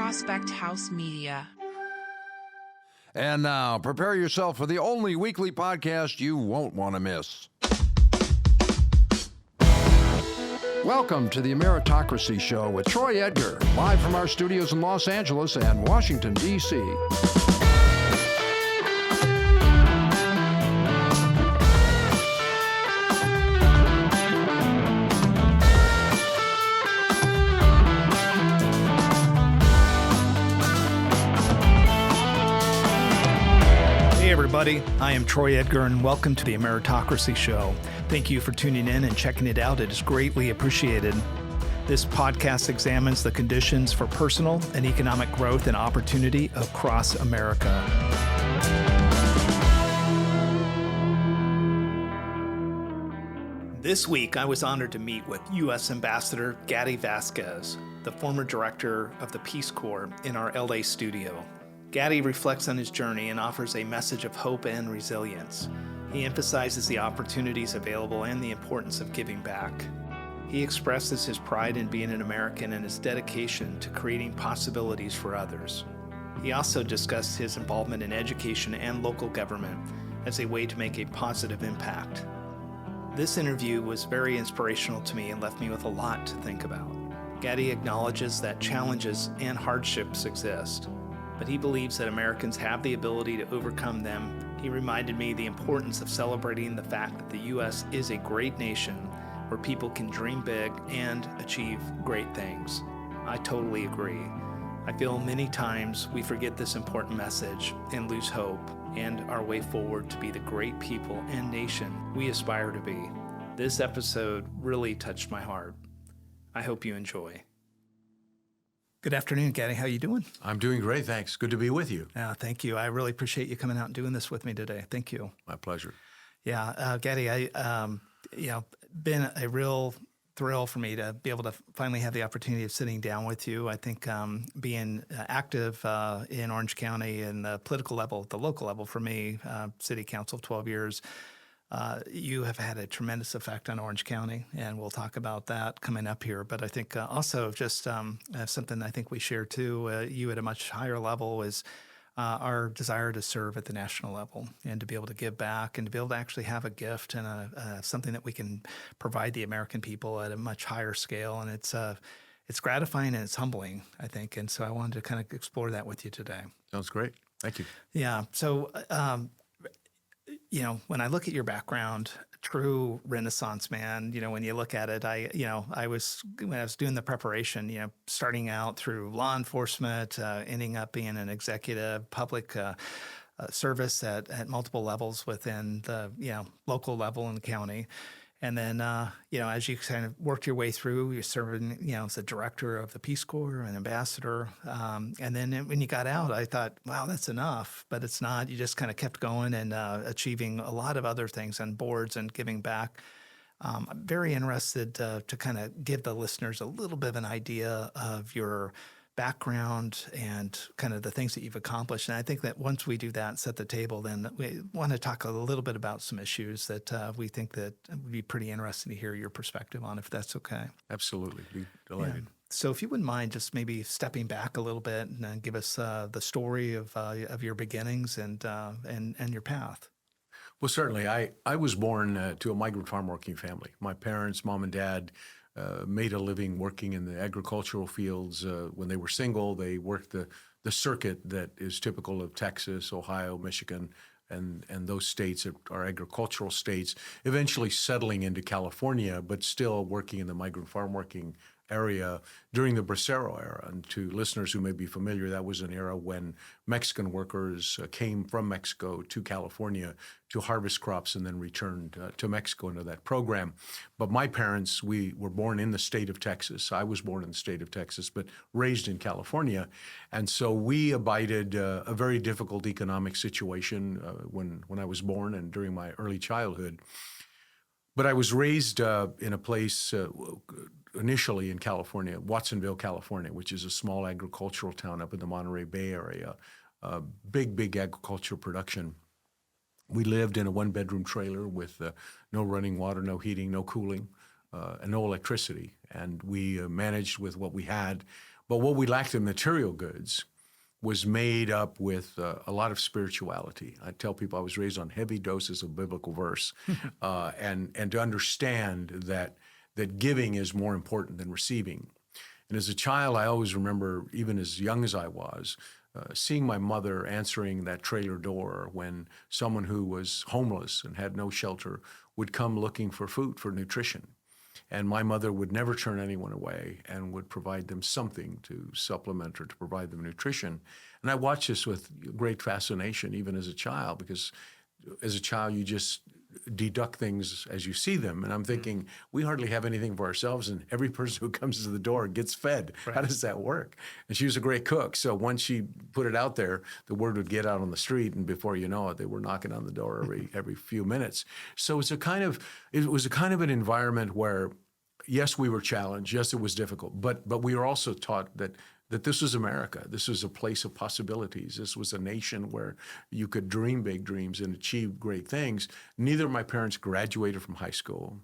Prospect House Media. And now, prepare yourself for the only weekly podcast you won't want to miss. Welcome to the Ameritocracy Show with Troy Edgar, live from our studios in Los Angeles and Washington, D.C. Hey everybody, I am Troy Edgar and welcome to the Ameritocracy Show. Thank you for tuning in and checking it out. It is greatly appreciated. This podcast examines the conditions for personal and economic growth and opportunity across America. This week, I was honored to meet with U.S. Ambassador Gaddi Vasquez, the former director of the Peace Corps, in our L.A. studio. Gaddi reflects on his journey and offers a message of hope and resilience. He emphasizes the opportunities available and the importance of giving back. He expresses his pride in being an American and his dedication to creating possibilities for others. He also discussed his involvement in education and local government as a way to make a positive impact. This interview was very inspirational to me and left me with a lot to think about. Gaddi acknowledges that challenges and hardships exist, but he believes that Americans have the ability to overcome them. He reminded me the importance of celebrating the fact that the U.S. is a great nation where people can dream big and achieve great things. I totally agree. I feel many times we forget this important message and lose hope and our way forward to be the great people and nation we aspire to be. This episode really touched my heart. I hope you enjoy. Good afternoon, Gaddi. How you doing? I'm doing great, thanks. Good to be with you. Thank you. I really appreciate you coming out and doing this with me today. Thank you. My pleasure. Yeah, Gaddi, been a real thrill for me to be able to finally have the opportunity of sitting down with you. I think being active in Orange County and the political level, the local level for me, city council 12 years, you have had a tremendous effect on Orange County, and we'll talk about that coming up here. But I think also just something I think we share too, you at a much higher level is our desire to serve at the national level and to be able to give back and to be able to actually have a gift and something that we can provide the American people at a much higher scale. And it's gratifying and it's humbling, I think. And so I wanted to kind of explore that with you today. Sounds great. Thank you. Yeah. So, when I look at your background, true Renaissance man, when you look at it, when I was doing the preparation, starting out through law enforcement, ending up being an executive, public service at multiple levels within the, local level in the county. And then, as you kind of worked your way through, you're serving, as a director of the Peace Corps, an ambassador. And then when you got out, I thought, wow, that's enough. But it's not. You just kind of kept going and achieving a lot of other things on boards and giving back. I'm very interested to kind of give the listeners a little bit of an idea of your background and kind of the things that you've accomplished. And I think that once we do that and set the table, then we want to talk a little bit about some issues that we think that would be pretty interesting to hear your perspective on, if that's okay. Absolutely. Be delighted. Yeah. So if you wouldn't mind just maybe stepping back a little bit and give us the story of your beginnings and your path. Well, certainly. I was born to a migrant farm working family. My parents, mom and dad, made a living working in the agricultural fields. When they were single, they worked the circuit that is typical of Texas, Ohio, Michigan, and those states that are agricultural states, eventually settling into California, but still working in the migrant farm working area during the Bracero era. And to listeners who may be familiar, that was an era when Mexican workers came from Mexico to California to harvest crops and then returned to Mexico into that program. But my parents, we were born in the state of Texas. I was born in the state of Texas, but raised in California. And so we abided a very difficult economic situation when I was born and during my early childhood. But I was raised in a place initially in California, Watsonville, California, which is a small agricultural town up in the Monterey Bay area. Big agricultural production. We lived in a one-bedroom trailer with no running water, no heating, no cooling, and no electricity. And we managed with what we had. But what we lacked in material goods was made up with a lot of spirituality. I tell people I was raised on heavy doses of biblical verse, and to understand that giving is more important than receiving. And as a child, I always remember, even as young as I was, seeing my mother answering that trailer door when someone who was homeless and had no shelter would come looking for food, for nutrition. And my mother would never turn anyone away and would provide them something to supplement or to provide them nutrition. And I watched this with great fascination, even as a child, because as a child, you just deduct things as you see them. And I'm thinking, we hardly have anything for ourselves, and every person who comes to the door gets fed. Right. How does that work? And she was a great cook. So once she put it out there, the word would get out on the street, and before you know it, they were knocking on the door every few minutes. So it was a kind of an environment where, yes, we were challenged. Yes, it was difficult. But we were also taught that this was America. This was a place of possibilities. This was a nation where you could dream big dreams and achieve great things. Neither of my parents graduated from high school,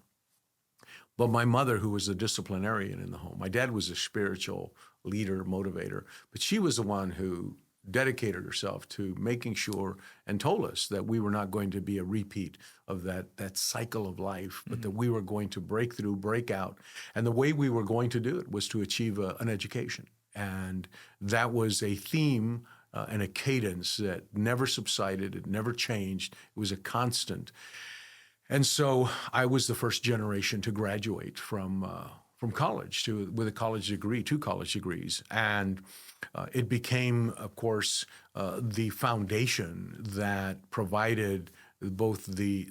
but my mother, who was a disciplinarian in the home, my dad was a spiritual leader, motivator, but she was the one who dedicated herself to making sure and told us that we were not going to be a repeat of that cycle of life, but that we were going to break through, break out. And the way we were going to do it was to achieve an education. And that was a theme and a cadence that never subsided. It never changed. It was a constant. And so I was the first generation to graduate from college with a college degree, 2 college degrees. And it became, of course, the foundation that provided both the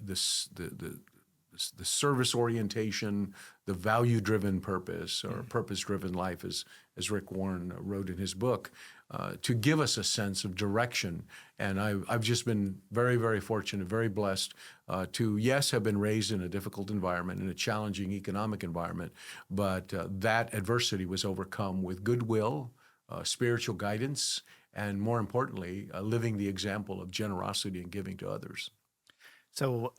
service orientation, the value-driven purpose, or purpose-driven life, as Rick Warren wrote in his book, to give us a sense of direction. And I've just been very, very fortunate, very blessed to, yes, have been raised in a difficult environment, in a challenging economic environment, but that adversity was overcome with goodwill, spiritual guidance, and more importantly, living the example of generosity and giving to others. So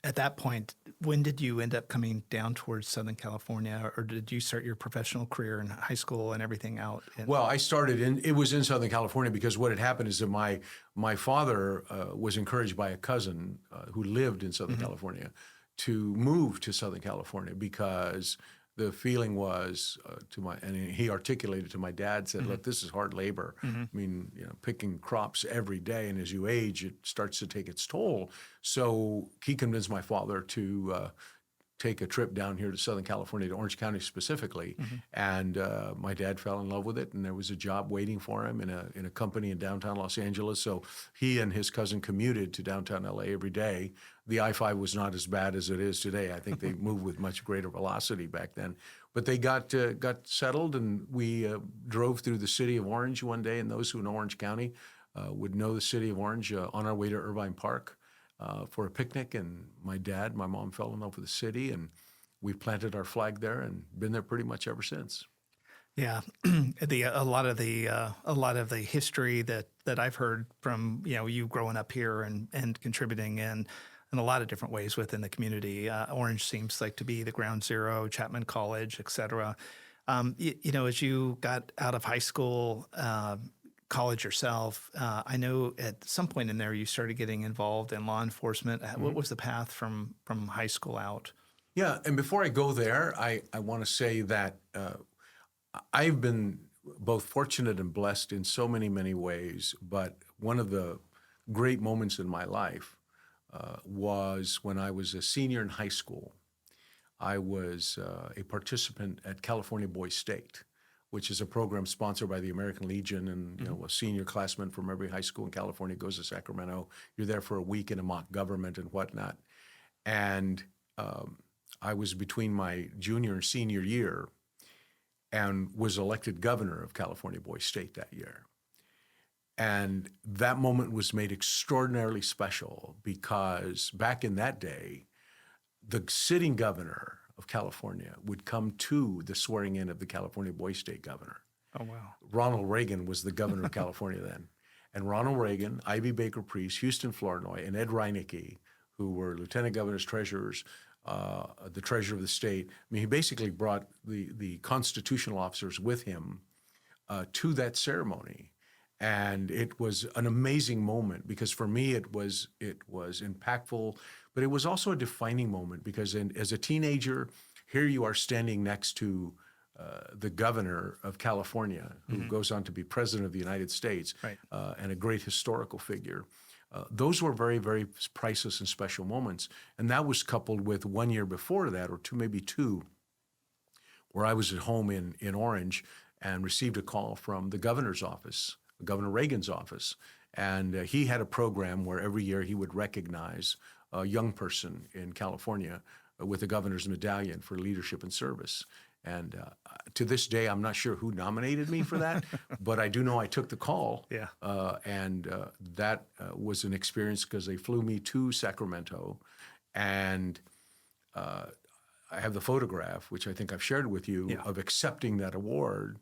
at that point, when did you end up coming down towards Southern California, or did you start your professional career in high school and everything out? Well, I started it was in Southern California, because what had happened is that my father was encouraged by a cousin who lived in Southern California to move to Southern California, because the feeling was and he articulated to my dad, said, look, this is hard labor. I mean, picking crops every day, and as you age, it starts to take its toll. So he convinced my father to take a trip down here to Southern California, to Orange County specifically, and my dad fell in love with it, and there was a job waiting for him in a company in downtown Los Angeles. So he and his cousin commuted to downtown L.A. every day. The I-5 was not as bad as it is today. I think they moved with much greater velocity back then. But they got settled, and we drove through the city of Orange one day, and those who know Orange County would know the city of Orange, on our way to Irvine Park for a picnic. And my mom fell in love with the city, and we planted our flag there and been there pretty much ever since. Yeah, a lot of the history that I've heard from you growing up here and contributing in a lot of different ways within the community. Orange seems like to be the ground zero, Chapman College, et cetera. As you got out of high school, college yourself, I know at some point in there you started getting involved in law enforcement. What was the path from high school out? Yeah, and before I go there, I want to say that I've been both fortunate and blessed in so many, many ways, but one of the great moments in my life was when I was a senior in high school. I was a participant at California Boys State, which is a program sponsored by the American Legion, and a senior classman from every high school in California goes to Sacramento. You're there for a week in a mock government and whatnot. And I was between my junior and senior year and was elected governor of California Boys State that year. And that moment was made extraordinarily special because back in that day, the sitting governor of California would come to the swearing in of the California Boys State governor. Oh, wow. Ronald Reagan was the governor of California then. And Ronald Reagan, Ivy Baker Priest, Houston Flournoy, and Ed Reinecke, who were lieutenant governors, treasurers, the treasurer of the state. I mean, he basically brought the constitutional officers with him to that ceremony. And it was an amazing moment because for me it was impactful, but it was also a defining moment because as a teenager, here you are standing next to the governor of California, who goes on to be president of the United States, Right. And a great historical figure. Those were very, very priceless and special moments. And that was coupled with 1 year before that, or maybe two, where I was at home in Orange and received a call from the governor's office, Governor Reagan's office. And he had a program where every year he would recognize a young person in California with the governor's medallion for leadership and service. And to this day, I'm not sure who nominated me for that, but I do know I took the call. Yeah. And that was an experience because they flew me to Sacramento. And I have the photograph, which I think I've shared with you, of accepting that award,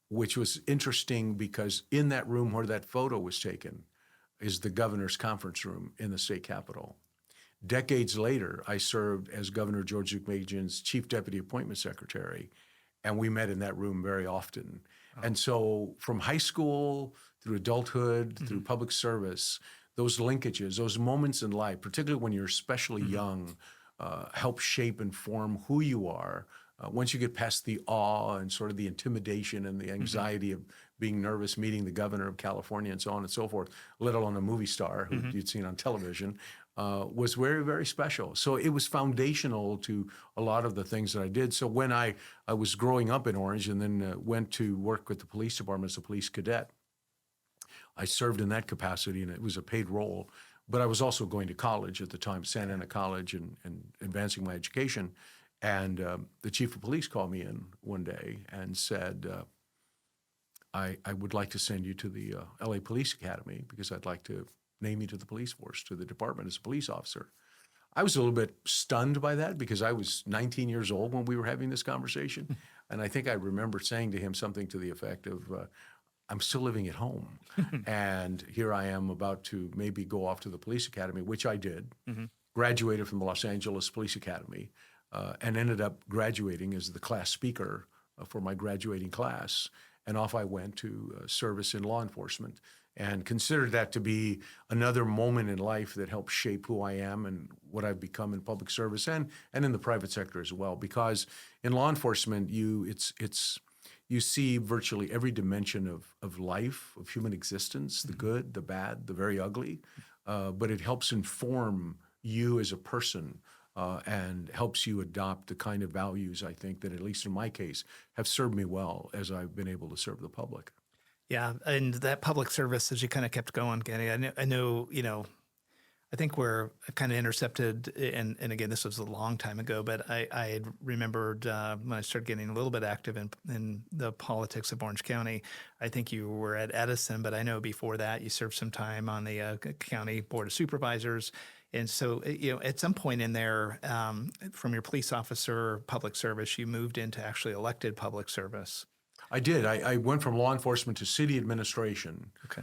which was interesting because in that room where that photo was taken is the governor's conference room in the state capitol. Decades later, I served as Governor George Deukmejian's chief deputy appointment secretary, and we met in that room very often. Oh. And so from high school through adulthood, through public service, those linkages, those moments in life, particularly when you're especially young, help shape and form who you are. Once you get past the awe and sort of the intimidation and the anxiety of being nervous, meeting the governor of California and so on and so forth, let alone a movie star who you'd seen on television, was very, very special. So it was foundational to a lot of the things that I did. So when I was growing up in Orange and then went to work with the police department as a police cadet, I served in that capacity and it was a paid role. But I was also going to college at the time, Santa Ana College, and advancing my education. And the chief of police called me in one day and said, I would like to send you to the L.A. Police Academy because I'd like to name you to the police force, to the department as a police officer. I was a little bit stunned by that because I was 19 years old when we were having this conversation. And I think I remember saying to him something to the effect of, I'm still living at home. And here I am about to maybe go off to the police academy, which I did, graduated from the Los Angeles Police Academy, and ended up graduating as the class speaker for my graduating class. And off I went to service in law enforcement and considered that to be another moment in life that helped shape who I am and what I've become in public service and in the private sector as well. Because in law enforcement, you see virtually every dimension of life, of human existence, the good, the bad, the very ugly, but it helps inform you as a person and helps you adopt the kind of values, I think, that at least in my case, have served me well as I've been able to serve the public. Yeah, and that public service, as you kind of kept going, Gaddi, I know, I think we're kind of intercepted, and again, this was a long time ago, but I had remembered when I started getting a little bit active in the politics of Orange County, I think you were at Edison, but I know before that you served some time on the county board of supervisors. And so, at some point in there, from your police officer public service, you moved into actually elected public service. I did. I went from law enforcement to city administration, Okay.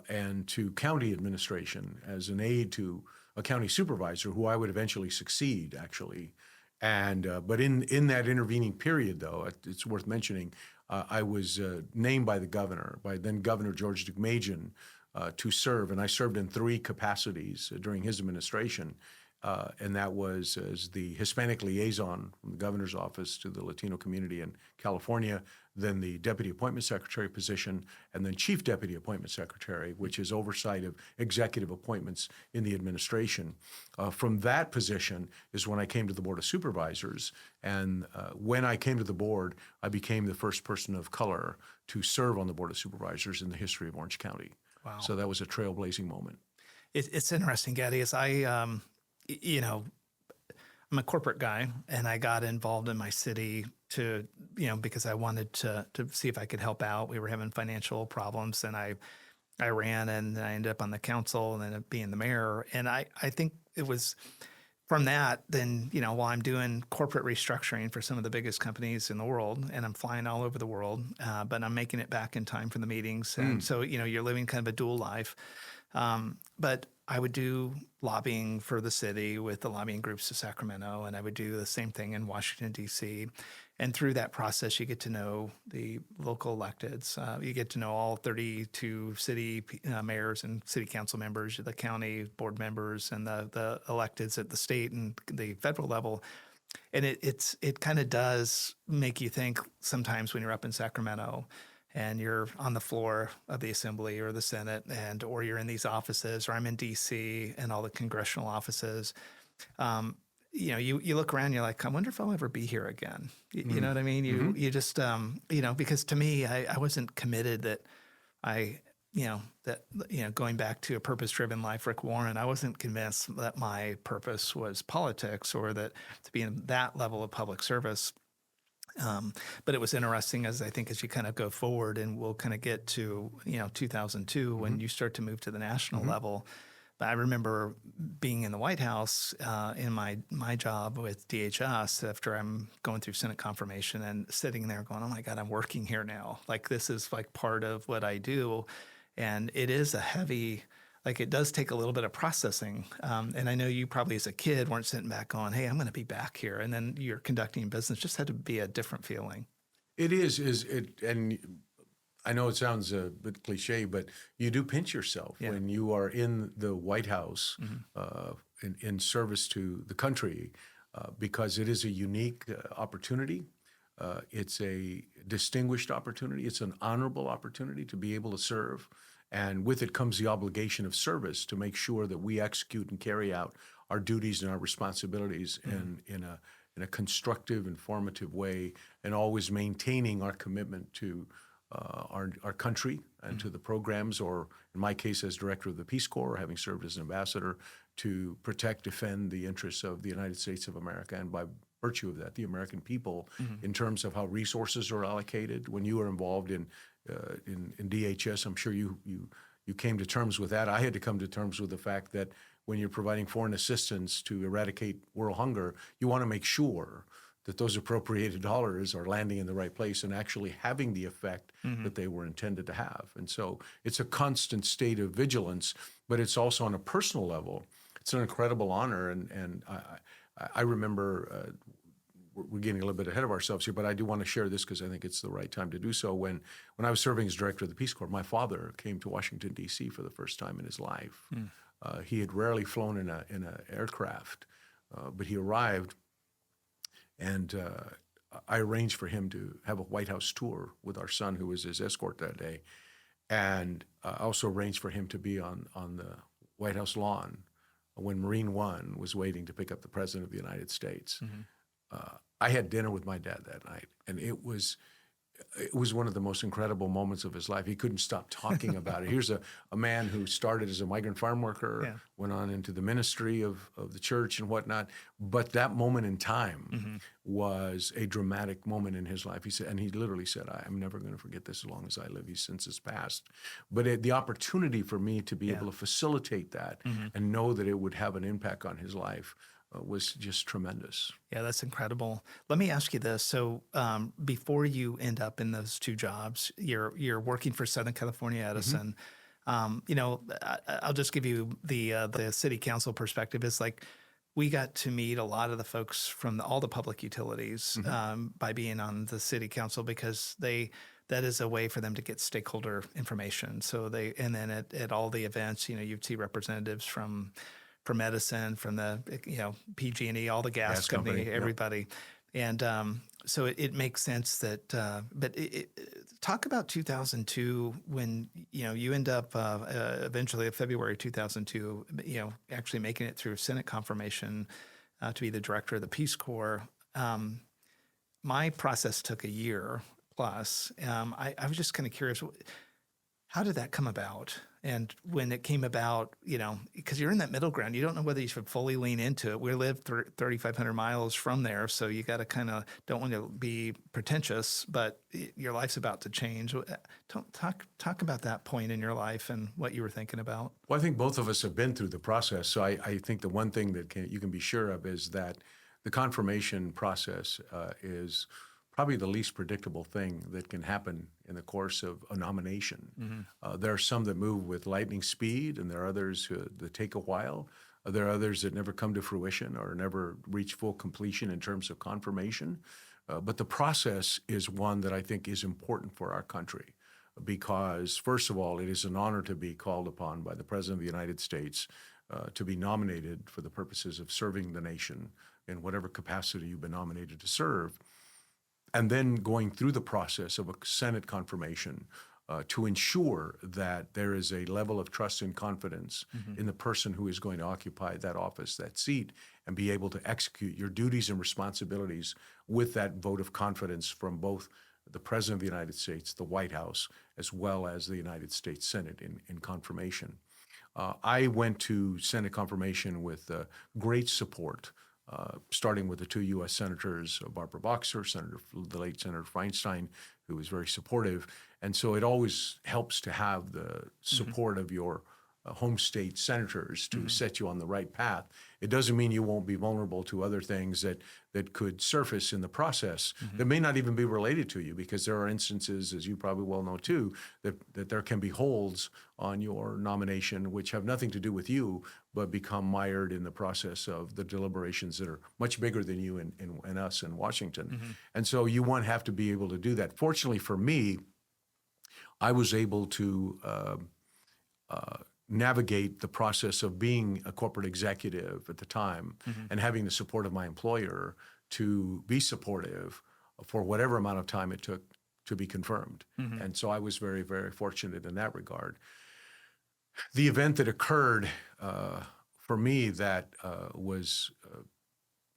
And to county administration as an aide to a county supervisor who I would eventually succeed, actually. And but in that intervening period, though, it's worth mentioning, I was named by the governor, by then Governor George Deukmejian, to serve, and I served in 3 capacities during his administration. And that was as the Hispanic liaison from the governor's office to the Latino community in California, then the deputy appointment secretary position, and then chief deputy appointment secretary, which is oversight of executive appointments in the administration. From that position is when I came to the Board of Supervisors. And when I came to the board, I became the first person of color to serve on the Board of Supervisors in the history of Orange County. Wow. So that was a trailblazing moment. It's interesting, Gaddi, as I'm a corporate guy, and I got involved in my city to, because I wanted to see if I could help out. We were having financial problems, and I ran, and I ended up on the council, and ended up being the mayor. And I think it was from that, then, while I'm doing corporate restructuring for some of the biggest companies in the world, and I'm flying all over the world, but I'm making it back in time for the meetings. And so, you're living kind of a dual life. But I would do lobbying for the city with the lobbying groups of Sacramento, and I would do the same thing in Washington, D.C. And through that process, you get to know the local electeds. You get to know all 32 city mayors and city council members, the county board members, and the electeds at the state and the federal level. And it kind of does make you think sometimes when you're up in Sacramento and you're on the floor of the Assembly or the Senate, or you're in these offices, or I'm in D.C. and all the congressional offices. You look around, you're like, I wonder if I'll ever be here again. You know what I mean? You just, because to me, I wasn't committed that going back to a purpose-driven life, Rick Warren, I wasn't convinced that my purpose was politics or that to be in that level of public service. But it was interesting as you kind of go forward, and we'll kind of get to, 2002 when you start to move to the national level. But I remember being in the White House in my job with DHS after I'm going through Senate confirmation and sitting there going, oh my God, I'm working here now. Like this is like part of what I do. And it is a heavy, it does take a little bit of processing. And I know you probably as a kid weren't sitting back going, hey, I'm going to be back here. And then you're conducting business, just had to be a different feeling. It is, and I know it sounds a bit cliche, but you do pinch yourself when you are in the White House in service to the country because it is a unique opportunity. It's a distinguished opportunity. It's an honorable opportunity to be able to serve. And with it comes the obligation of service to make sure that we execute and carry out our duties and our responsibilities in a constructive, informative way, and always maintaining our commitment to our country and to the programs, or in my case as director of the Peace Corps, having served as an ambassador, to protect, defend the interests of the United States of America, and by virtue of that, the American people, in terms of how resources are allocated. When you are involved in DHS, I'm sure you came to terms with that. I had to come to terms with the fact that when you're providing foreign assistance to eradicate world hunger, you want to make sure that those appropriated dollars are landing in the right place and actually having the effect that they were intended to have. And so it's a constant state of vigilance, but it's also on a personal level. It's an incredible honor. And I remember, we're getting a little bit ahead of ourselves here, but I do want to share this because I think it's the right time to do so. When I was serving as director of the Peace Corps, my father came to Washington, D.C. for the first time in his life. He had rarely flown in an aircraft, but he arrived. And I arranged for him to have a White House tour with our son, who was his escort that day. And I also arranged for him to be on the White House lawn when Marine One was waiting to pick up the President of the United States. I had dinner with my dad that night, and it was one of the most incredible moments of his life. He couldn't stop talking about it. Here's a man who started as a migrant farm worker, went on into the ministry of the church and whatnot. But that moment in time was a dramatic moment in his life. He said, and he literally said, I'm never going to forget this as long as I live. He's since has passed. But the opportunity for me to be able to facilitate that and know that it would have an impact on his life was just tremendous. Yeah, that's incredible. Let me ask you this. So before you end up in those two jobs, you're working for Southern California Edison. I'll just give you the city council perspective. It's like we got to meet a lot of the folks from all the public utilities by being on the city council because that is a way for them to get stakeholder information. So and then at all the events, you'd see representatives from Edison, from the PG&E, all the gas company, everybody. And so it makes sense that, but talk about 2002 when, you end up eventually in February 2002, actually making it through Senate confirmation to be the director of the Peace Corps. My process took a year plus. I was just kind of curious, how did that come about? And when it came about, because you're in that middle ground, you don't know whether you should fully lean into it. We live 3,500 miles from there, so you got to kind of don't want to be pretentious, but your life's about to change. Talk about that point in your life and what you were thinking about. Well, I think both of us have been through the process, so I think the one thing that you can be sure of is that the confirmation process is probably the least predictable thing that can happen in the course of a nomination. There are some that move with lightning speed, and there are others that take a while. There are others that never come to fruition or never reach full completion in terms of confirmation. But the process is one that I think is important for our country because, first of all, it is an honor to be called upon by the President of the United States to be nominated for the purposes of serving the nation in whatever capacity you've been nominated to serve, and then going through the process of a Senate confirmation to ensure that there is a level of trust and confidence in the person who is going to occupy that office, that seat, and be able to execute your duties and responsibilities with that vote of confidence from both the President of the United States, the White House, as well as the United States Senate in confirmation. I went to Senate confirmation with great support, starting with the two U.S. Senators, Barbara Boxer, the late Senator Feinstein, who was very supportive. And so it always helps to have the support of your home state senators to set you on the right path. It doesn't mean you won't be vulnerable to other things that could surface in the process that may not even be related to you, because there are instances, as you probably well know too, that there can be holds on your nomination which have nothing to do with you, but become mired in the process of the deliberations that are much bigger than you and us in Washington. And so you won't have to be able to do that. Fortunately for me, I was able to navigate the process of being a corporate executive at the time and having the support of my employer to be supportive for whatever amount of time it took to be confirmed. And so I was very, very fortunate in that regard. The event that occurred for me that was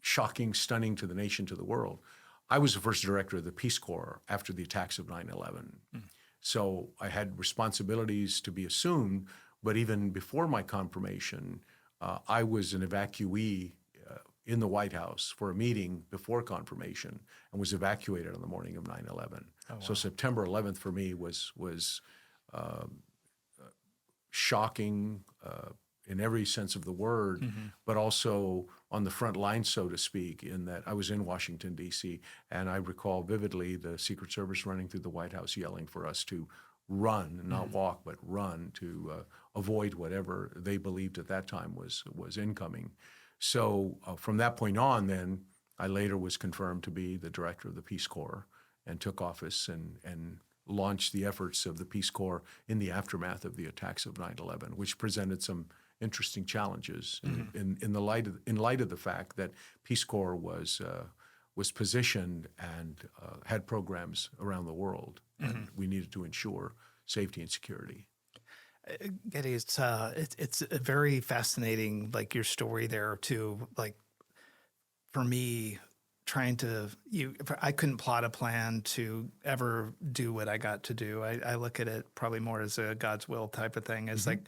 shocking, stunning to the nation, to the world, I was the first director of the Peace Corps after the attacks of 9/11. So I had responsibilities to be assumed. But even before my confirmation, I was an evacuee in the White House for a meeting before confirmation and was evacuated on the morning of 9/11. Oh, wow. So September 11th for me was shocking in every sense of the word, but also on the front line, so to speak, in that I was in Washington, D.C., and I recall vividly the Secret Service running through the White House yelling for us to run, not walk, but run, to avoid whatever they believed at that time was incoming. So from that point on, then, I later was confirmed to be the director of the Peace Corps and took office and launched the efforts of the Peace Corps in the aftermath of the attacks of 9/11, which presented some interesting challenges in light of the fact that Peace Corps was positioned and had programs around the world, and we needed to ensure safety and security. Gaddi, it's a very fascinating, like your story there too. Like for me, I couldn't plot a plan to ever do what I got to do. I look at it probably more as a God's will type of thing. It's like,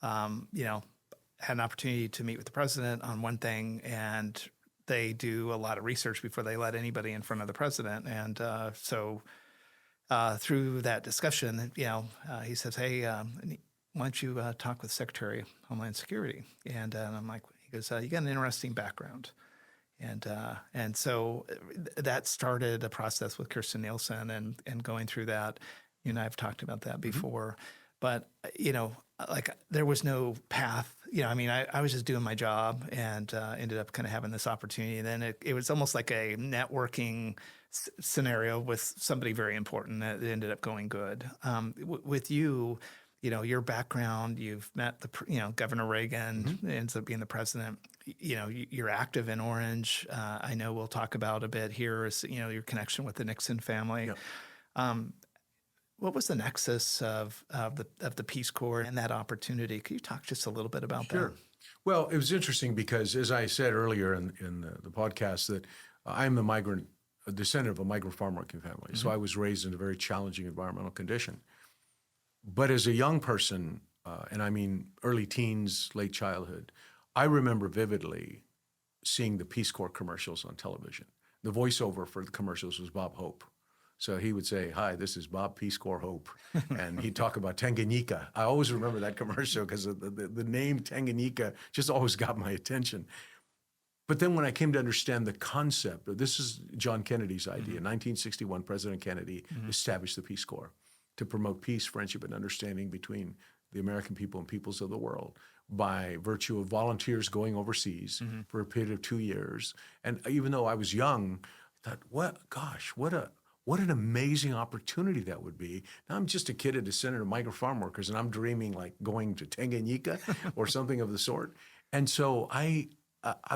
had an opportunity to meet with the president on one thing, and they do a lot of research before they let anybody in front of the president. And so through that discussion, he says, hey, why don't you talk with Secretary of Homeland Security? And I'm like, he goes, you got an interesting background. And so that started a process with Kirstjen Nielsen and going through that. You and I have talked about that before. But, like there was no path. I was just doing my job and ended up kind of having this opportunity. And then it was almost like a networking scenario with somebody very important that ended up going good. With you, your background, you've met Governor Reagan, ends up being the president. You're active in Orange. I know we'll talk about a bit here is, your connection with the Nixon family. Yep. What was the nexus of the Peace Corps and that opportunity? Could you talk just a little bit about that? Sure. Well, it was interesting because, as I said earlier in the podcast, that I'm a descendant of a migrant farm working family. So I was raised in a very challenging environmental condition. But as a young person, and I mean early teens, late childhood, I remember vividly seeing the Peace Corps commercials on television. The voiceover for the commercials was Bob Hope. So he would say, hi, this is Bob Peace Corps Hope. And he'd talk about Tanganyika. I always remember that commercial because the name Tanganyika just always got my attention. But then when I came to understand the concept, this is John Kennedy's idea. 1961, President Kennedy established the Peace Corps to promote peace, friendship, and understanding between the American people and peoples of the world by virtue of volunteers going overseas for a period of 2 years. And even though I was young, I thought, what an amazing opportunity that would be. Now I'm just a kid at the Center of Migrant Farm Workers, and I'm dreaming like going to Tanganyika or something of the sort. And so I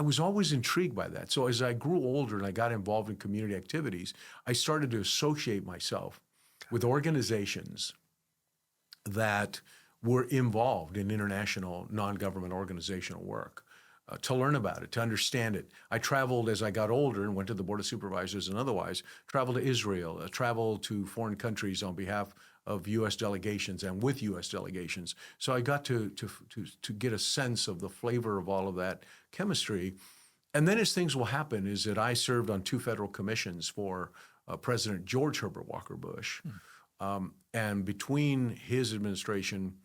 was always intrigued by that. So as I grew older and I got involved in community activities, I started to associate myself with organizations that were involved in international non-government organizational work, to learn about it, to understand it. I traveled as I got older and went to the Board of Supervisors and otherwise, traveled to Israel, traveled to foreign countries on behalf of U.S. delegations and with U.S. delegations. So I got to get a sense of the flavor of all of that chemistry. And then as things will happen is that I served on 2 federal commissions for President George Herbert Walker Bush. And between his administration,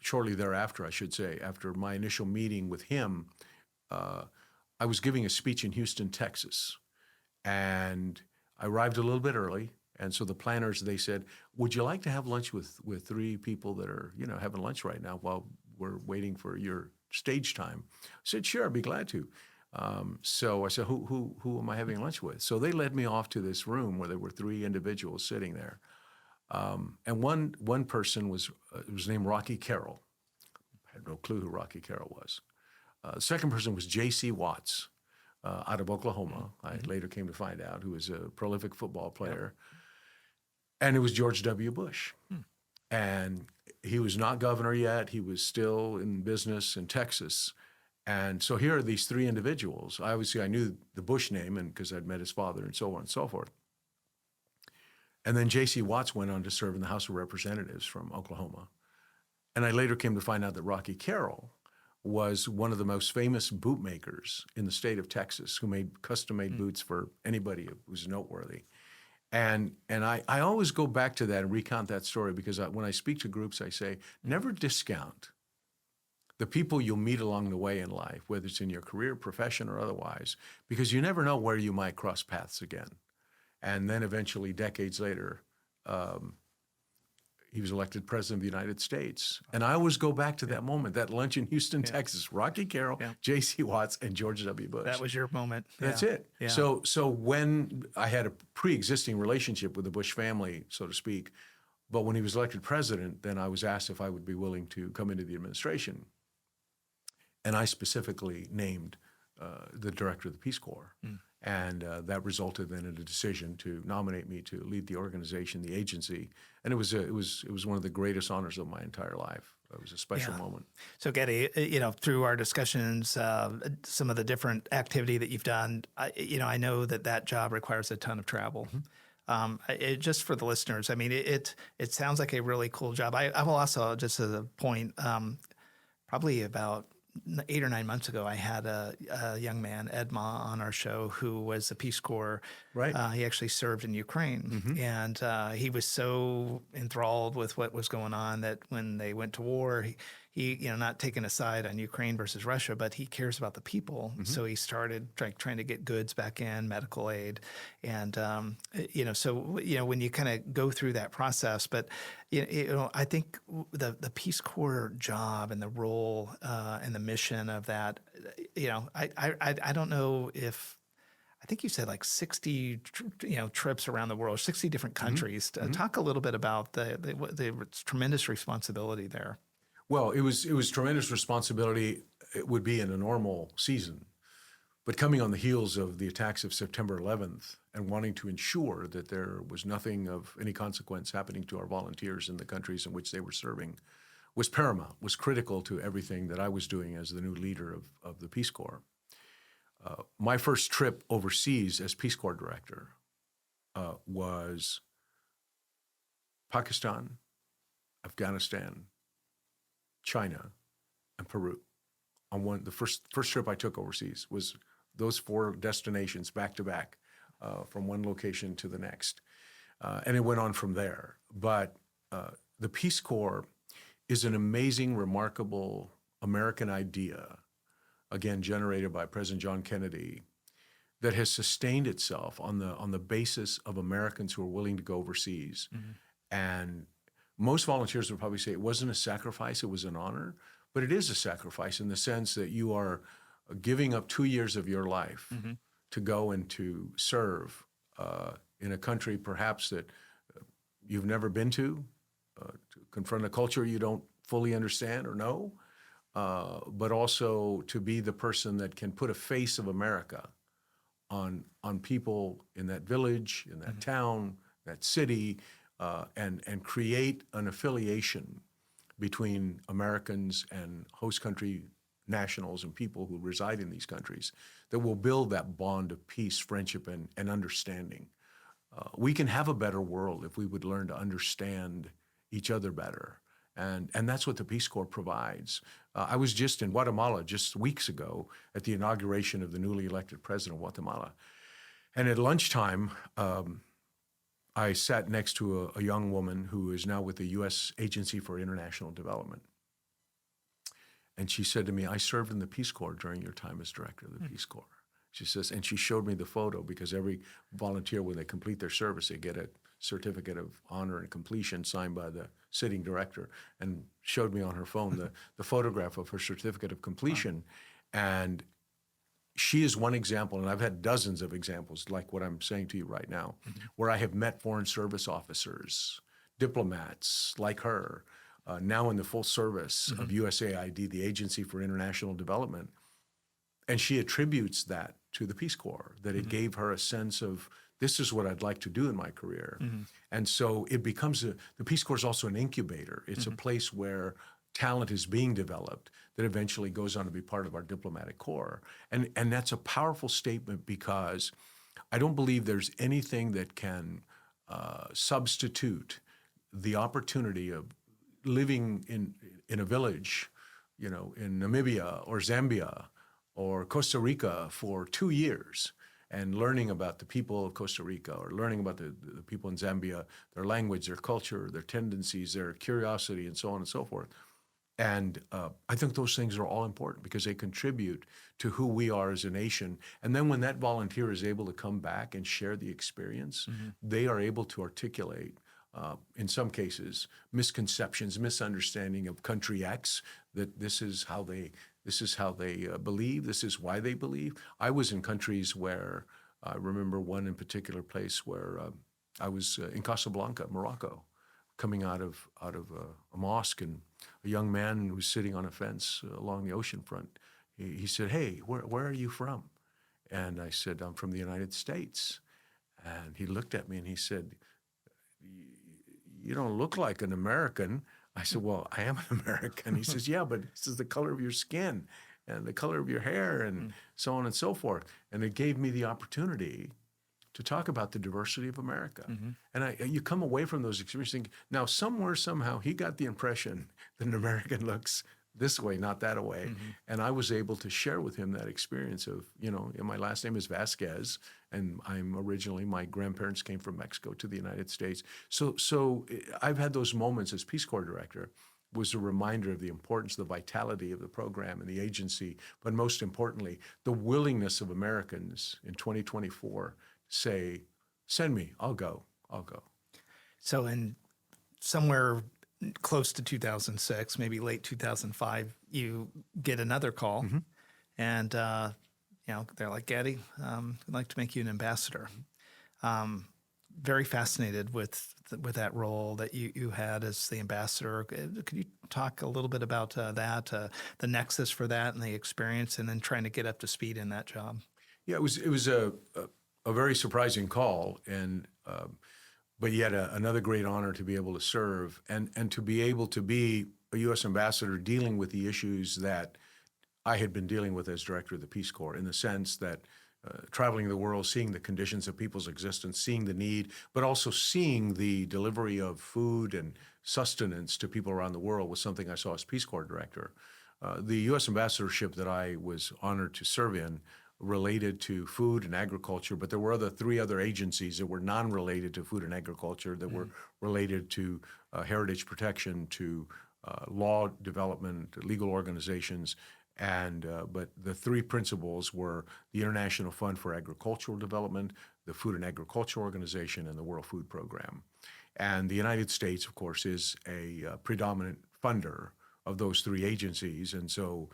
shortly thereafter, I should say, after my initial meeting with him, I was giving a speech in Houston, Texas. And I arrived a little bit early. And so the planners, they said, would you like to have lunch with 3 people that are, having lunch right now while we're waiting for your stage time? I said, sure, I'd be glad to. So I said, who am I having lunch with? So they led me off to this room where there were 3 individuals sitting there. And one person was named Rocky Carroll. I had no clue who Rocky Carroll was. The second person was J.C. Watts out of Oklahoma. I later came to find out, who was a prolific football player. And it was George W. Bush. And he was not governor yet. He was still in business in Texas. And so here are these 3 individuals. I knew the Bush name and because I'd met his father and so on and so forth. And then J.C. Watts went on to serve in the House of Representatives from Oklahoma. And I later came to find out that Rocky Carroll was one of the most famous boot makers in the state of Texas, who made custom-made boots for anybody who was noteworthy. And I always go back to that and recount that story because when I speak to groups, I say, never discount the people you'll meet along the way in life, whether it's in your career, profession, or otherwise, because you never know where you might cross paths again. And then eventually, decades later, he was elected president of the United States. And I always go back to that moment, that lunch in Houston, Texas, Rocky Carroll, J.C. Watts, and George W. Bush. That was your moment. That's it. Yeah. So when I had a pre-existing relationship with the Bush family, so to speak, but when he was elected president, then I was asked if I would be willing to come into the administration. And I specifically named the director of the Peace Corps. And that resulted then in a decision to nominate me to lead the organization, the agency. And it was one of the greatest honors of my entire life. It was a special moment. So Gaddi, through our discussions, some of the different activity that you've done, I know that job requires a ton of travel. Just for the listeners, I mean, it sounds like a really cool job. I will also, just as a point, probably about 8 or 9 months ago, I had a young man, Ed Ma, on our show who was a Peace Corps. Right. He actually served in Ukraine. And he was so enthralled with what was going on that when they went to war, he not taking a side on Ukraine versus Russia, but he cares about the people. So he started trying to get goods back in, medical aid. And, when you kind of go through that process, but, I think the Peace Corps job and the role and the mission of that, I don't know if, I think you said like 60, trips around the world, 60 different countries. Talk a little bit about the tremendous responsibility there. Well, it was tremendous responsibility. It would be in a normal season, but coming on the heels of the attacks of September 11th and wanting to ensure that there was nothing of any consequence happening to our volunteers in the countries in which they were serving was paramount, was critical to everything that I was doing as the new leader of the Peace Corps. My first trip overseas as Peace Corps director was Pakistan, Afghanistan, China, and Peru. The first trip I took overseas was those 4 destinations back to back, from one location to the next, and it went on from there. But the Peace Corps is an amazing, remarkable American idea again generated by President John Kennedy, that has sustained itself on the basis of Americans who are willing to go overseas. And most volunteers would probably say it wasn't a sacrifice, it was an honor, but it is a sacrifice in the sense that you are giving up 2 years of your life to go and to serve in a country perhaps that you've never been to confront a culture you don't fully understand or know, but also to be the person that can put a face of America on people in that village, in that town, that city, and create an affiliation between Americans and host country nationals and people who reside in these countries that will build that bond of peace, friendship, and understanding. We can have a better world if we would learn to understand each other better. And that's what the Peace Corps provides. I was just in Guatemala just weeks ago at the inauguration of the newly elected president of Guatemala. And at lunchtime, I sat next to a young woman who is now with the U.S. Agency for International Development. And she said to me, I served in the Peace Corps during your time as director of the Peace Corps. She says, and she showed me the photo because every volunteer, when they complete their service, they get a certificate of honor and completion signed by the sitting director, and showed me on her phone the photograph of her certificate of completion. And she is one example, and I've had dozens of examples like what I'm saying to you right now, where I have met foreign service officers, diplomats like her, now in the full service of USAID, the Agency for International Development. And she attributes that to the Peace Corps, that it gave her a sense of, this is what I'd like to do in my career. And so it becomes, the Peace Corps is also an incubator. It's a place where talent is being developed that eventually goes on to be part of our diplomatic corps. And that's a powerful statement because I don't believe there's anything that can substitute the opportunity of living in a village, you know, in Namibia or Zambia or Costa Rica for 2 years and learning about the people of Costa Rica or learning about the people in Zambia, their language, their culture, their tendencies, their curiosity, and so on and so forth. And I think those things are all important because they contribute to who we are as a nation. And then when that volunteer is able to come back and share the experience, they are able to articulate, in some cases, misconceptions, misunderstanding of country X, that this is how they believe, this is why they believe. I was in countries where, I remember one in particular place where I was in Casablanca, Morocco, coming out of a mosque, and a young man who was sitting on a fence along the ocean front, he said, "Hey, where are you from?" And I said, "I'm from the United States." And he looked at me and he said, "You don't look like an American." I said, "Well, I am an American." He says, "Yeah, but this is the color of your skin and the color of your hair and so on and so forth." And it gave me the opportunity to talk about the diversity of America. And you come away from those experiences thinking, now somewhere, somehow, he got the impression that an American looks this way, not that way. And I was able to share with him that experience of, you know, my last name is Vasquez, and my grandparents came from Mexico to the United States. So I've had those moments as Peace Corps director, was a reminder of the importance, the vitality of the program and the agency, but most importantly, the willingness of Americans in 2024 say, "Send me, I'll go." So in somewhere close to 2006, maybe late 2005, you get another call, and they're like, "Gaddi, we'd like to make you an ambassador." Very fascinated with that role that you had as the ambassador. Could you talk a little bit about that, the nexus for that, and the experience, and then trying to get up to speed in that job? Yeah, it was a very surprising call, and but yet another great honor to be able to serve and to be able to be a U.S. ambassador dealing with the issues that I had been dealing with as director of the Peace Corps, in the sense that traveling the world, seeing the conditions of people's existence, seeing the need, but also seeing the delivery of food and sustenance to people around the world was something I saw as Peace Corps director. The U.S. ambassadorship that I was honored to serve in related to food and agriculture, but there were three other agencies that were non-related to food and agriculture, that were related to heritage protection, to law development, legal organizations, But the three principles were the International Fund for Agricultural Development, the Food and Agriculture Organization, and the World Food Program. And the United States, of course, is a predominant funder of those three agencies. And so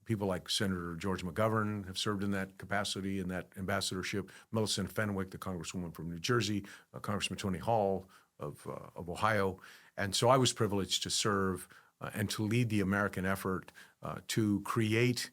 people like Senator George McGovern have served in that capacity, in that ambassadorship. Millicent Fenwick, the congresswoman from New Jersey, Congressman Tony Hall of Ohio. And so I was privileged to serve and to lead the American effort to create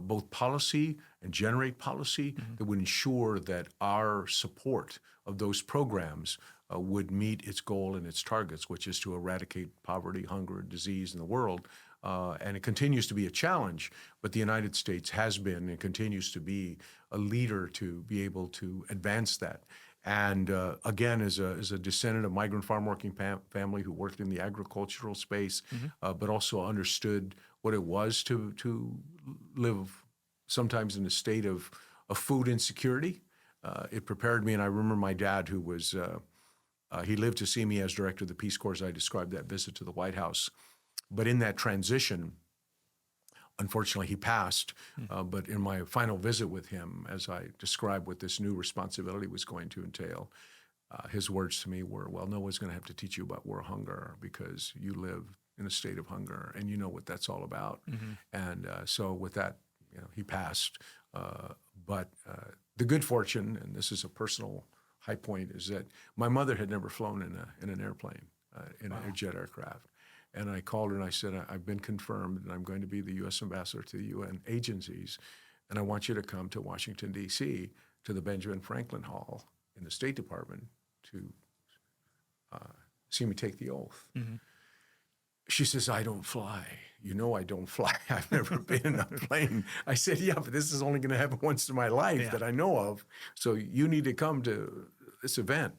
both policy and generate policy that would ensure that our support of those programs would meet its goal and its targets, which is to eradicate poverty, hunger, and disease in the world. And it continues to be a challenge, but the United States has been and continues to be a leader to be able to advance that. And again, as a descendant of migrant farm working family who worked in the agricultural space, but also understood what it was to live sometimes in a state of food insecurity. It prepared me, and I remember my dad, who was, he lived to see me as director of the Peace Corps, as I described that visit to the White House. But in that transition, unfortunately, he passed. But in my final visit with him, as I described what this new responsibility was going to entail, his words to me were, well, no one's going to have to teach you about war hunger because you live in a state of hunger and you know what that's all about. And so with that, he passed. But the good fortune, and this is a personal high point, is that my mother had never flown in an airplane, in a jet aircraft. And I called her and I said, I've been confirmed and I'm going to be the U.S. ambassador to the UN agencies. And I want you to come to Washington, D.C., to the Benjamin Franklin Hall in the State Department to see me take the oath. She says, I don't fly. You know I don't fly. I've never been in a plane. I said, yeah, but this is only going to happen once in my life that I know of. So you need to come to this event.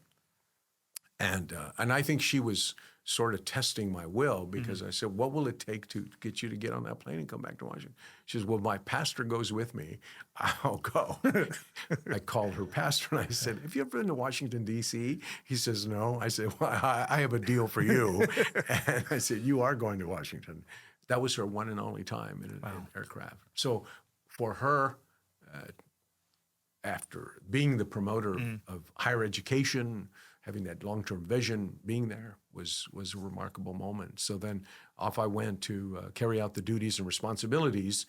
And I think she was sort of testing my will because I said, what will it take to get you to get on that plane and come back to Washington? She says, well, my pastor goes with me. I'll go. I called her pastor and I said, have you ever been to Washington, D.C.? He says, no. I said, well, I have a deal for you. And I said, you are going to Washington. That was her one and only time in an aircraft. So for her, after being the promoter of higher education, having that long-term vision, being there was a remarkable moment. So then off I went to carry out the duties and responsibilities.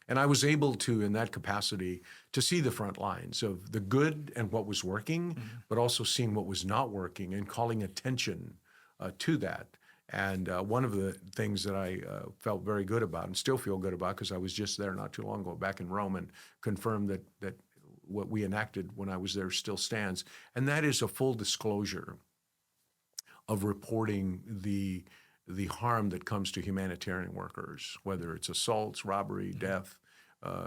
And I was able to, in that capacity, to see the front lines of the good and what was working, but also seeing what was not working and calling attention to that. And one of the things that I felt very good about and still feel good about, because I was just there not too long ago back in Rome and confirmed that what we enacted when I was there still stands, and that is a full disclosure of reporting the harm that comes to humanitarian workers, whether it's assaults, robbery, death,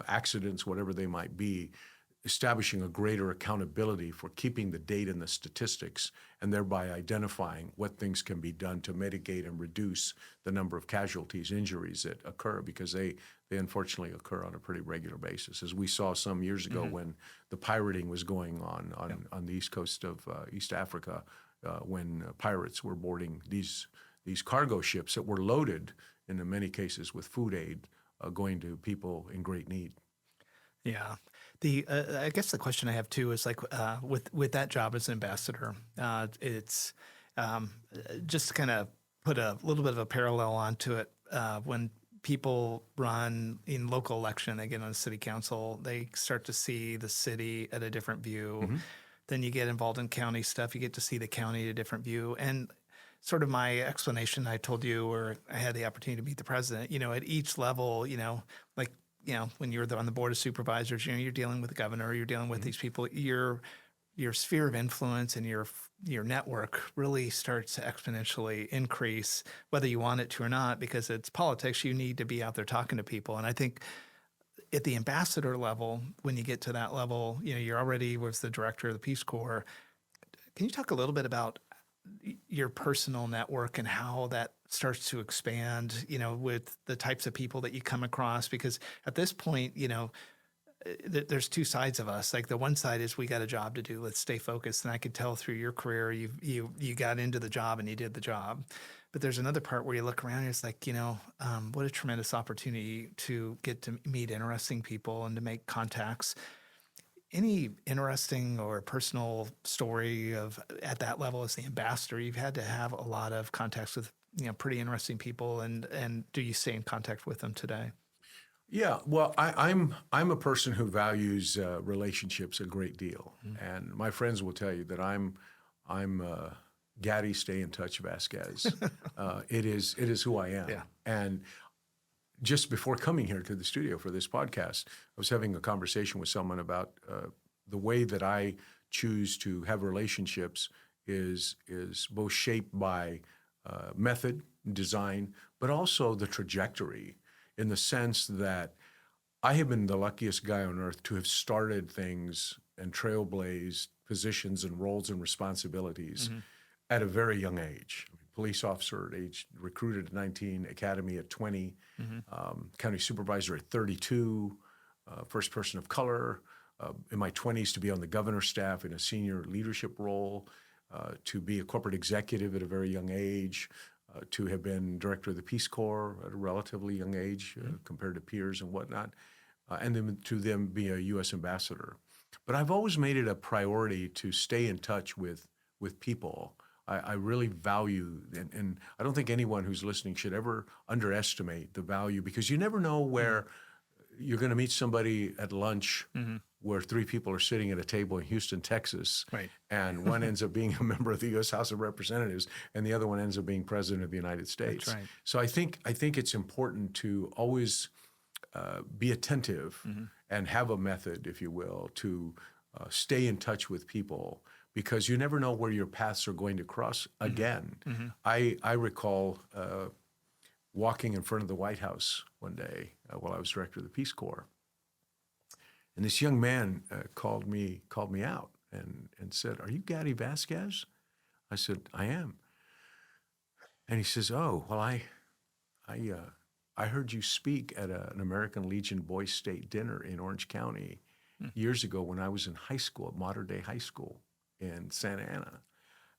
accidents, whatever they might be, establishing a greater accountability for keeping the data and the statistics and thereby identifying what things can be done to mitigate and reduce the number of casualties, injuries that occur, because they unfortunately occur on a pretty regular basis. As we saw some years ago when the pirating was going on the east coast of East Africa, when pirates were boarding these cargo ships that were loaded, in many cases, with food aid going to people in great need. Yeah. I guess the question I have too is like with that job as ambassador, it's just to kind of put a little bit of a parallel onto it. When people run in local election, they get on the city council, they start to see the city at a different view. Then you get involved in county stuff, you get to see the county at a different view. And sort of my explanation I told you, where I had the opportunity to meet the president, at each level, like, when you're on the board of supervisors, you're dealing with the governor, you're dealing with these people, your sphere of influence and your network really starts to exponentially increase, whether you want it to or not, because it's politics. You need to be out there talking to people. And I think at the ambassador level, when you get to that level, you're already was the director of the Peace Corps. Can you talk a little bit about your personal network and how that starts to expand, with the types of people that you come across? Because at this point, there's two sides of us. Like the one side is we got a job to do. Let's stay focused. And I could tell through your career, you got into the job and you did the job. But there's another part where you look around and it's like, what a tremendous opportunity to get to meet interesting people and to make contacts. Any interesting or personal story of at that level as the ambassador? You've had to have a lot of contacts with pretty interesting people, and do you stay in contact with them today? Yeah, well, I'm a person who values relationships a great deal, and my friends will tell you that I'm Gaddi Stay in Touch Vasquez. It is who I am. Yeah. And just before coming here to the studio for this podcast, I was having a conversation with someone about the way that I choose to have relationships is both shaped by method, design, but also the trajectory, in the sense that I have been the luckiest guy on earth to have started things and trailblazed positions and roles and responsibilities at a very young age. Police officer at age, recruited at 19, academy at 20, county supervisor at 32, first person of color, in my 20s to be on the governor's staff in a senior leadership role, to be a corporate executive at a very young age, to have been director of the Peace Corps at a relatively young age compared to peers and whatnot, and then to them be a U.S. ambassador. But I've always made it a priority to stay in touch with people. I really value, and I don't think anyone who's listening should ever underestimate the value, because you never know where you're going to meet somebody at lunch where three people are sitting at a table in Houston, Texas, Right. and one ends up being a member of the U.S. House of Representatives, and the other one ends up being president of the United States. That's right. So I think it's important to always be attentive and have a method, if you will, to stay in touch with people, because you never know where your paths are going to cross again. I recall walking in front of the White House one day while I was director of the Peace Corps, and this young man called me out and said, "Are you Gaddi Vasquez?" I said, "I am." And he says, "Oh, well, I heard you speak at an American Legion Boys State dinner in Orange County years ago when I was in high school, at Modern Day High School in Santa Ana.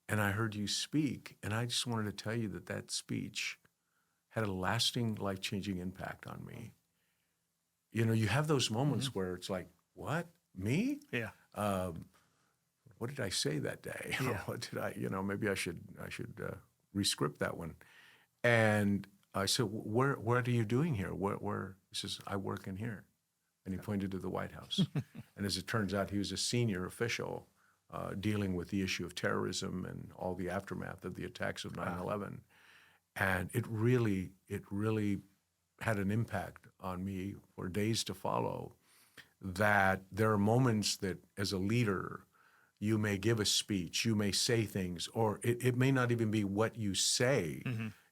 And I heard you speak, and I just wanted to tell you that speech had a lasting, life-changing impact on me." You have those moments where it's like, what, me? Yeah. What did I say that day? Yeah. What did I, maybe I should re-script that one. And I said, where are you doing here? Where? He says, "I work in here." And he pointed to the White House. And as it turns out, he was a senior official dealing with the issue of terrorism and all the aftermath of the attacks of 9/11. And it really had an impact on me for days to follow, that there are moments that as a leader, you may give a speech, you may say things, or it may not even be what you say.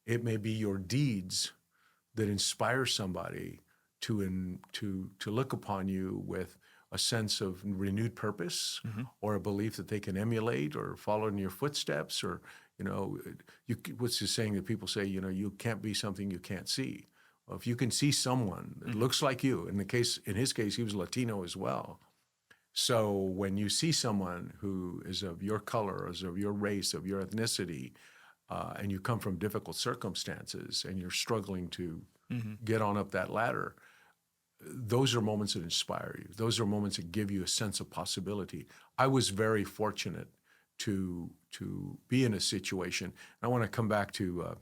It may be your deeds that inspire somebody to look upon you with a sense of renewed purpose, or a belief that they can emulate or follow in your footsteps, or what's the saying that people say? You can't be something you can't see. Well, if you can see someone that looks like you, in his case, he was Latino as well. So when you see someone who is of your color, is of your race, of your ethnicity, and you come from difficult circumstances and you're struggling to get on up that ladder, those are moments that inspire you. Those are moments that give you a sense of possibility. I was very fortunate to be in a situation. I want to come back to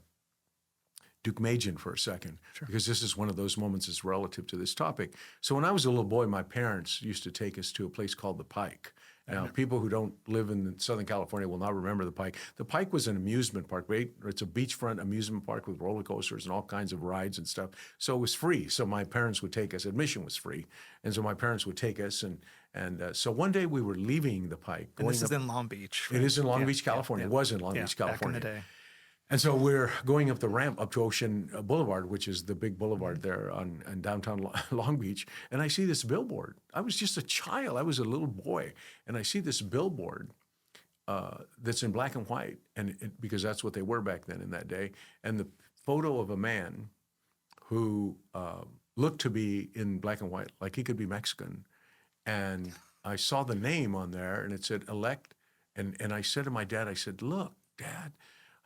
Duke Majan for a second, because this is one of those moments that's relative to this topic. So when I was a little boy, my parents used to take us to a place called the Pike. Now, people who don't live in Southern California will not remember the Pike. The Pike was an amusement park, right? It's a beachfront amusement park with roller coasters and all kinds of rides and stuff. So it was free. So my parents would take us. Admission was free. And so my parents would take us. And so one day we were leaving the Pike. And this is in Long Beach. Right? It is in Long Beach, California. It was in Long Beach, California. Back in the day. And so we're going up the ramp up to Ocean Boulevard, which is the big boulevard there in downtown Long Beach. And I see this billboard. I was just a child. I was a little boy. And I see this billboard that's in black and white, because that's what they were back then in that day. And the photo of a man who looked to be in black and white, like he could be Mexican. And I saw the name on there, and it said elect. And I said to my dad, I said, look, Dad,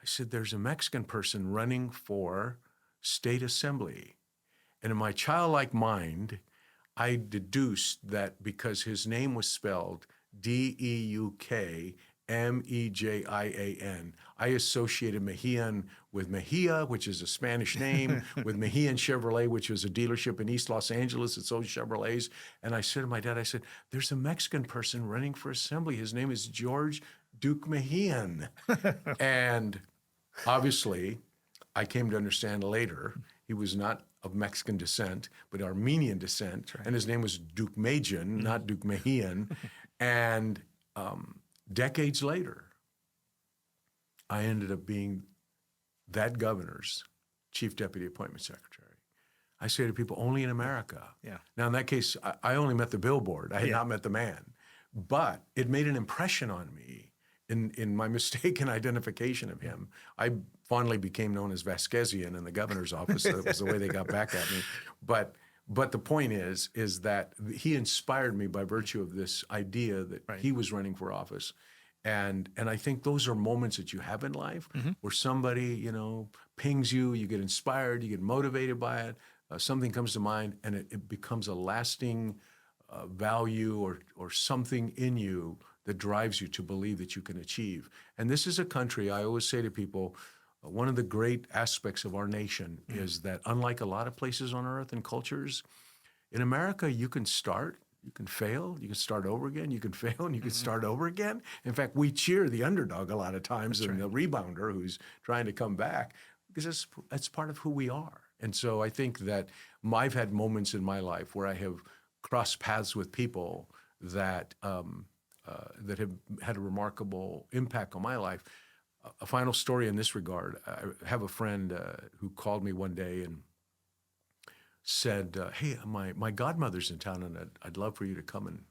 I said, there's a Mexican person running for state assembly. And in my childlike mind, I deduced that because his name was spelled Deukmejian, I associated Mejian with Mejia, which is a Spanish name, with Mejian Chevrolet, which was a dealership in East Los Angeles that sold Chevrolets. And I said to my dad, I said, there's a Mexican person running for assembly. His name is George Duke Mejian. And obviously, I came to understand later, he was not of Mexican descent, but Armenian descent. Right. And his name was Duke Mejian, not Duke Mejian. And decades later, I ended up being that governor's chief deputy appointment secretary. I say to people, only in America. Yeah. Now, in that case, I only met the billboard. I had not met the man. But it made an impression on me in my mistaken identification of him. I fondly became known as Vasquezian in the governor's office. That was the way they got back at me. But the point is that he inspired me by virtue of this idea that he was running for office. And I think those are moments that you have in life where somebody, pings you, you get inspired, you get motivated by it, something comes to mind, and it becomes a lasting value or something in you that drives you to believe that you can achieve. And this is a country, I always say to people, one of the great aspects of our nation is that unlike a lot of places on earth and cultures, in America, you can start, you can fail, you can start over again, you can fail, and you can start over again. In fact, we cheer the underdog a lot of times and the rebounder who's trying to come back because that's part of who we are. And so I think that I've had moments in my life where I have crossed paths with people that that have had a remarkable impact on my life. A final story in this regard. I have a friend who called me one day and said, hey, my godmother's in town and I'd love for you to come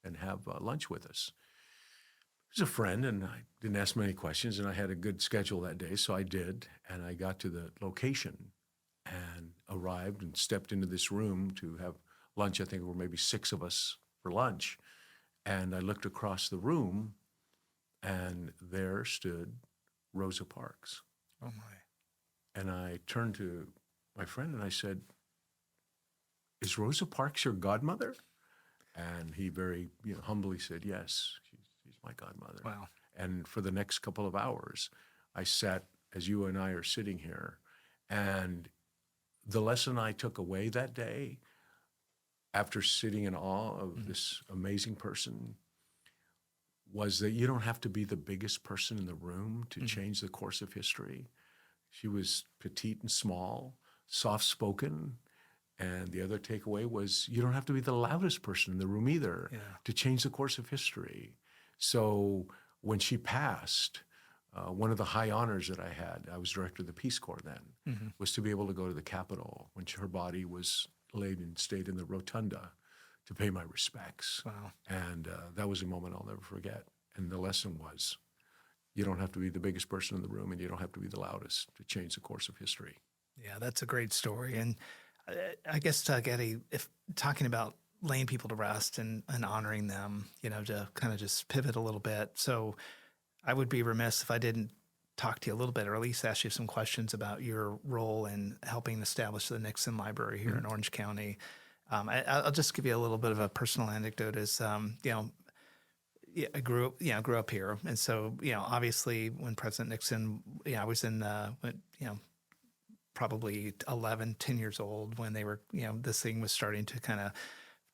and have lunch with us. He was a friend and I didn't ask many questions and I had a good schedule that day, so I did. And I got to the location and arrived and stepped into this room to have lunch. I think there were maybe 6 of us for lunch. And I looked across the room and there stood Rosa Parks. Oh my. And I turned to my friend and I said, is Rosa Parks your godmother? And he very humbly said, yes, she's my godmother. Wow. And for the next couple of hours, I sat as you and I are sitting here. And the lesson I took away that day, after sitting in awe of this amazing person, was that you don't have to be the biggest person in the room to change the course of history. She was petite and small, soft-spoken, and the other takeaway was you don't have to be the loudest person in the room either to change the course of history. So when she passed, one of the high honors that I was director of the Peace Corps then, was to be able to go to the Capitol when her body was laid and stayed in the rotunda to pay my respects. Wow. And that was a moment I'll never forget. And the lesson was, you don't have to be the biggest person in the room and you don't have to be the loudest to change the course of history. Yeah, that's a great story. And I guess, Gaddi, if talking about laying people to rest and honoring them, to kind of just pivot a little bit. So I would be remiss if I didn't talk to you a little bit, or at least ask you some questions about your role in helping establish the Nixon Library here in Orange County. I'll just give you a little bit of a personal anecdote. I grew up here, and so obviously when President Nixon, I was in probably 10 years old when they were this thing was starting to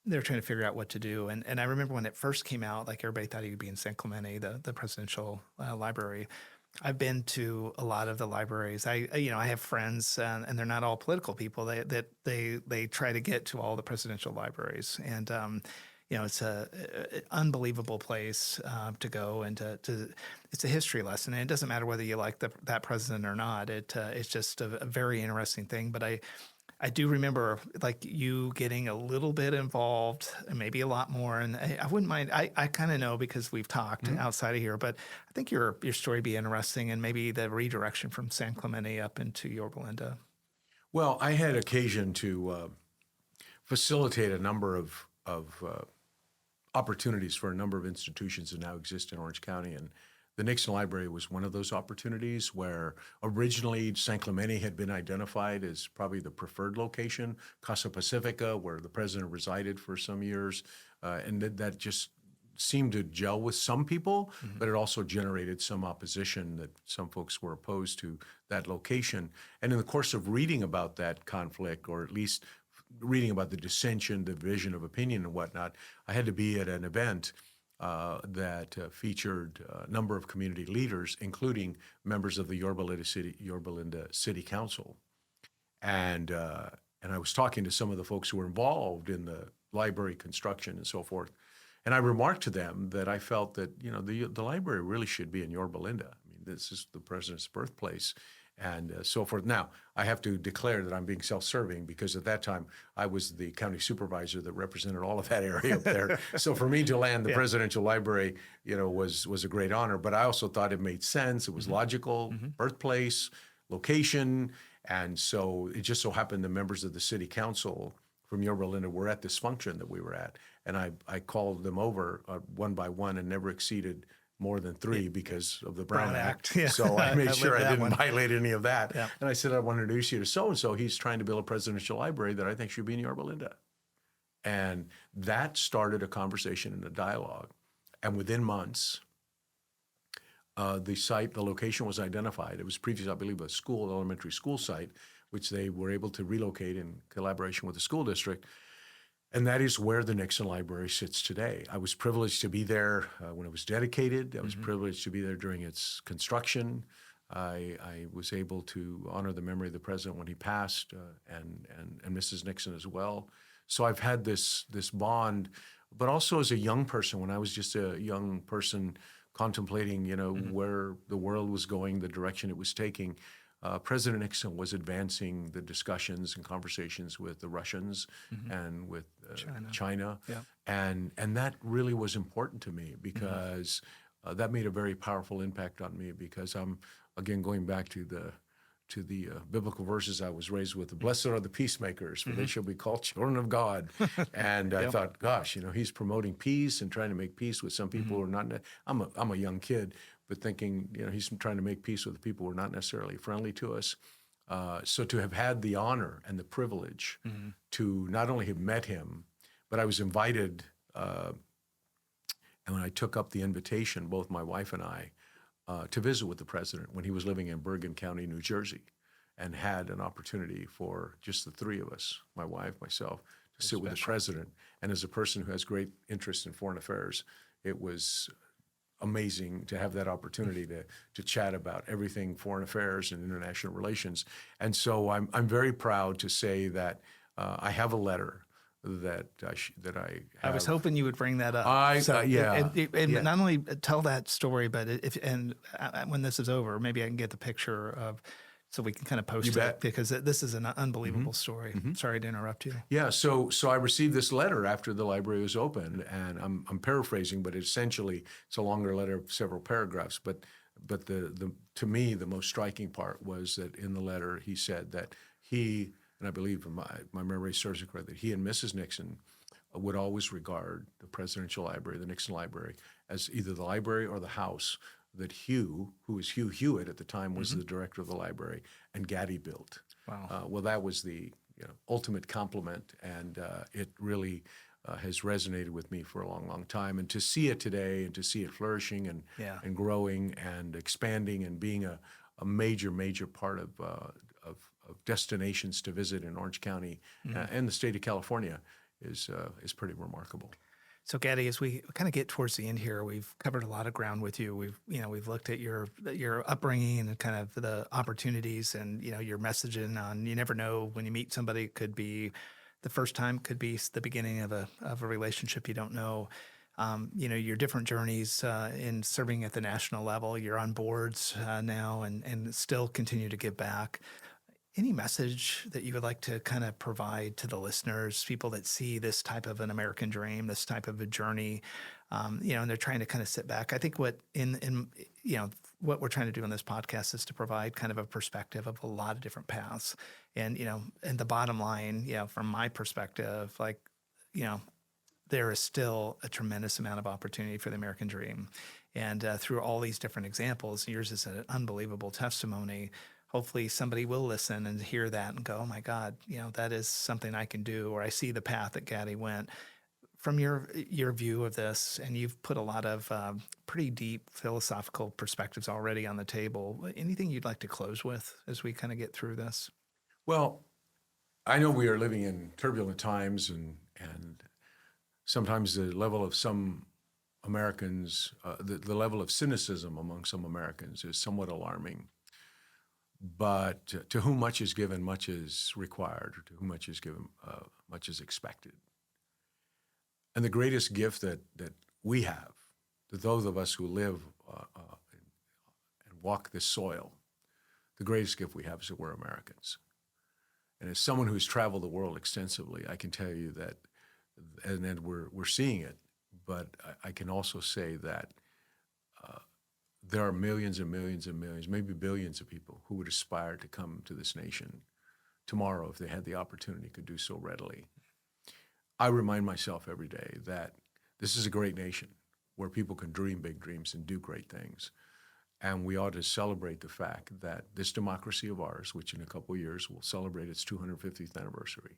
they were trying to figure out what to do, and I remember when it first came out, like everybody thought he would be in San Clemente, the presidential library. I've been to a lot of the libraries. I have friends, and they're not all political people. They try to get to all the presidential libraries, and it's a unbelievable place to go, and it's a history lesson. And it doesn't matter whether you like that president or not. It's just a very interesting thing. But I do remember like you getting a little bit involved, and maybe a lot more. And I wouldn't mind. I kind of know because we've talked outside of here. But I think your story would be interesting, and maybe the redirection from San Clemente up into Yorba Linda. Well, I had occasion to facilitate a number of opportunities for a number of institutions that now exist in Orange County. And the Nixon Library was one of those opportunities where originally San Clemente had been identified as probably the preferred location, Casa Pacifica, where the president resided for some years. And that just seemed to gel with some people, but it also generated some opposition that some folks were opposed to that location. And in the course of reading about that conflict, or at least reading about the dissension, the division of opinion and whatnot, I had to be at an event that featured a number of community leaders, including members of the Yorba Linda City Council. And I was talking to some of the folks who were involved in the library construction and so forth. And I remarked to them that I felt that, the library really should be in Yorba Linda. I mean, this is the president's birthplace and so forth. Now, I have to declare that I'm being self-serving because at that time I was the county supervisor that represented all of that area up there. So for me to land the presidential library, was a great honor. But I also thought it made sense. It was logical, birthplace, location. And so it just so happened the members of the city council from Yorba Linda were at this function that we were at. And I called them over one by one and never exceeded more than 3 because of the Brown Act. Yeah. So I made sure I didn't one. violate any of that. Yeah. And I said, I want to introduce you to so-and-so. He's trying to build a presidential library that I think should be in Yorba Linda. And that started a conversation and a dialogue. And within months, the location was identified. It was previously, I believe, a elementary school site, which they were able to relocate in collaboration with the school district. And that is where the Nixon Library sits today. I was privileged to be there when it was dedicated. I was privileged to be there during its construction. I was able to honor the memory of the president when he passed, and Mrs. Nixon as well. So I've had this bond, but also as a young person, when I was just a young person contemplating, where the world was going, the direction it was taking. President Nixon was advancing the discussions and conversations with the Russians and with China. Yeah. And that really was important to me because that made a very powerful impact on me because I'm, again, going back to the biblical verses I was raised with. Blessed are the peacemakers, for they shall be called children of God. And I thought, gosh, he's promoting peace and trying to make peace with some people who are not. I'm a young kid, but thinking, he's trying to make peace with the people who are not necessarily friendly to us. So to have had the honor and the privilege to not only have met him, but I was invited, and when I took up the invitation, both my wife and I, to visit with the president when he was living in Bergen County, New Jersey, and had an opportunity for just the 3 of us, my wife, myself, to sit with the president. And as a person who has great interest in foreign affairs, it was amazing to have that opportunity to chat about everything foreign affairs and international relations. And so I'm very proud to say that I have a letter that I have. I was hoping you would bring that up. And not only tell that story, but when this is over, maybe I can get the picture of, so we can kind of post it because this is an unbelievable story. Sorry to interrupt you. Yeah. So I received this letter after the library was opened, and I'm paraphrasing, but essentially it's a longer letter of several paragraphs. But the to me the most striking part was that in the letter he said that he, and I believe my memory serves it correctly, he and Mrs. Nixon would always regard the presidential library, the Nixon Library, as either the library or the house that Hugh, who was Hugh Hewitt at the time, was the director of the library, and Gaddi built. Wow. Well, that was the ultimate compliment, and it really has resonated with me for a long, long time. And to see it today, and to see it flourishing and growing and expanding and being a major, major part of destinations to visit in Orange County and the state of California is pretty remarkable. So, Gaddi, as we kind of get towards the end here, we've covered a lot of ground with you. We've looked at your upbringing and kind of the opportunities and your messaging on. You never know when you meet somebody. It could be the first time, could be the beginning of a relationship you don't know. Your different journeys in serving at the national level. You're on boards now and still continue to give back. Any message that you would like to kind of provide to the listeners, people that see this type of an American dream, this type of a journey, and they're trying to kind of sit back? I think what what we're trying to do on this podcast is to provide kind of a perspective of a lot of different paths, and the bottom line, from my perspective, there is still a tremendous amount of opportunity for the American dream. And through all these different examples, yours is an unbelievable testimony. Hopefully somebody will listen and hear that and go, oh my God, that is something I can do, or I see the path that Gaddi went. From your view of this, and you've put a lot of pretty deep philosophical perspectives already on the table, anything you'd like to close with as we kind of get through this? Well, I know we are living in turbulent times, and sometimes the level of some Americans, the level of cynicism among some Americans is somewhat alarming. But to whom much is given, much is required. Or to whom much is given, much is expected. And the greatest gift that we have, to those of us who live and walk this soil, the greatest gift we have is that we're Americans. And as someone who's traveled the world extensively, I can tell you that, and then we're seeing it, but I can also say that there are millions and millions and millions, maybe billions of people who would aspire to come to this nation tomorrow if they had the opportunity, could do so readily. I remind myself every day that this is a great nation where people can dream big dreams and do great things. And we ought to celebrate the fact that this democracy of ours, which in a couple of years will celebrate its 250th anniversary,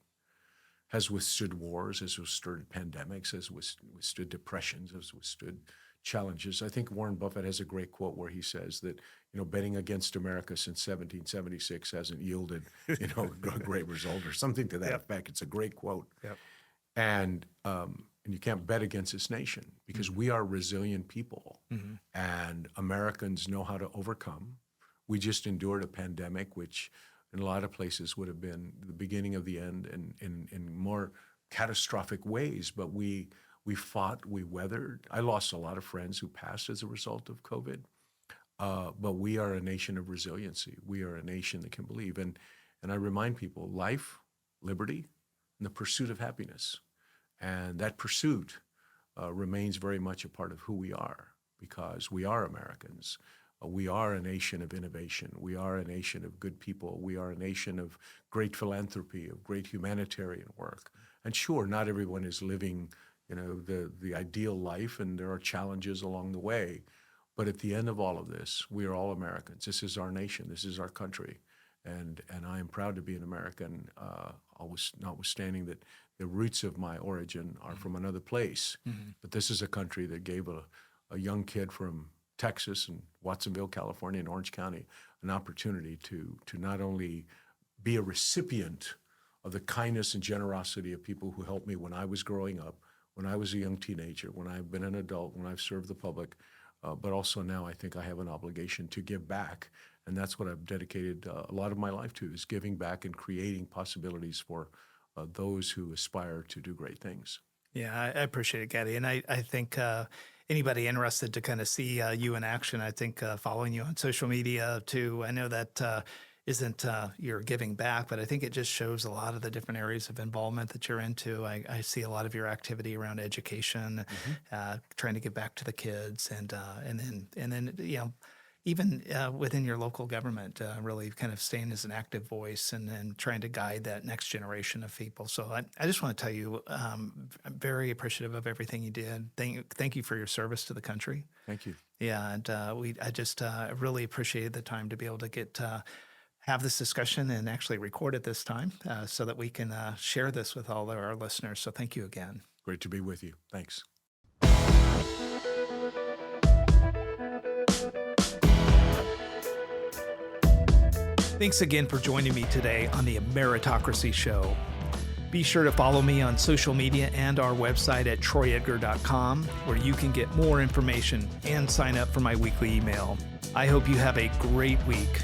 has withstood wars, has withstood pandemics, has withstood depressions, has withstood challenges. I think Warren Buffett has a great quote where he says that, betting against America since 1776 hasn't yielded, a great result or something to that effect. It's a great quote. Yep. And you can't bet against this nation because we are resilient people, and Americans know how to overcome. We just endured a pandemic, which in a lot of places would have been the beginning of the end in more catastrophic ways. But we fought, we weathered. I lost a lot of friends who passed as a result of COVID. But we are a nation of resiliency. We are a nation that can believe. And I remind people, life, liberty, and the pursuit of happiness. And that pursuit remains very much a part of who we are, because we are Americans. We are a nation of innovation. We are a nation of good people. We are a nation of great philanthropy, of great humanitarian work. And sure, not everyone is living, the ideal life, and there are challenges along the way. But at the end of all of this, we are all Americans. This is our nation. This is our country. And I am proud to be an American, notwithstanding that the roots of my origin are from another place. But this is a country that gave a young kid from Texas and Watsonville, California, and Orange County an opportunity to not only be a recipient of the kindness and generosity of people who helped me when I was growing up, when I was a young teenager, when I've been an adult, when I've served the public, but also now I think I have an obligation to give back. And that's what I've dedicated a lot of my life to, is giving back and creating possibilities for those who aspire to do great things. Yeah, I appreciate it, Gaddi. And I think anybody interested to kind of see you in action, I think following you on social media too, I know that isn't your giving back, but I think it just shows a lot of the different areas of involvement that you're into. I see a lot of your activity around education, trying to give back to the kids, and then even within your local government, really kind of staying as an active voice and trying to guide that next generation of people. So I just want to tell you, I'm very appreciative of everything you did. Thank you for your service to the country. Thank you. Yeah, and I just really appreciated the time to be able to get have this discussion and actually record it this time so that we can share this with all of our listeners. So thank you again. Great to be with you. Thanks. Thanks again for joining me today on the Ameritocracy Show. Be sure to follow me on social media and our website at troyedgar.com, where you can get more information and sign up for my weekly email. I hope you have a great week.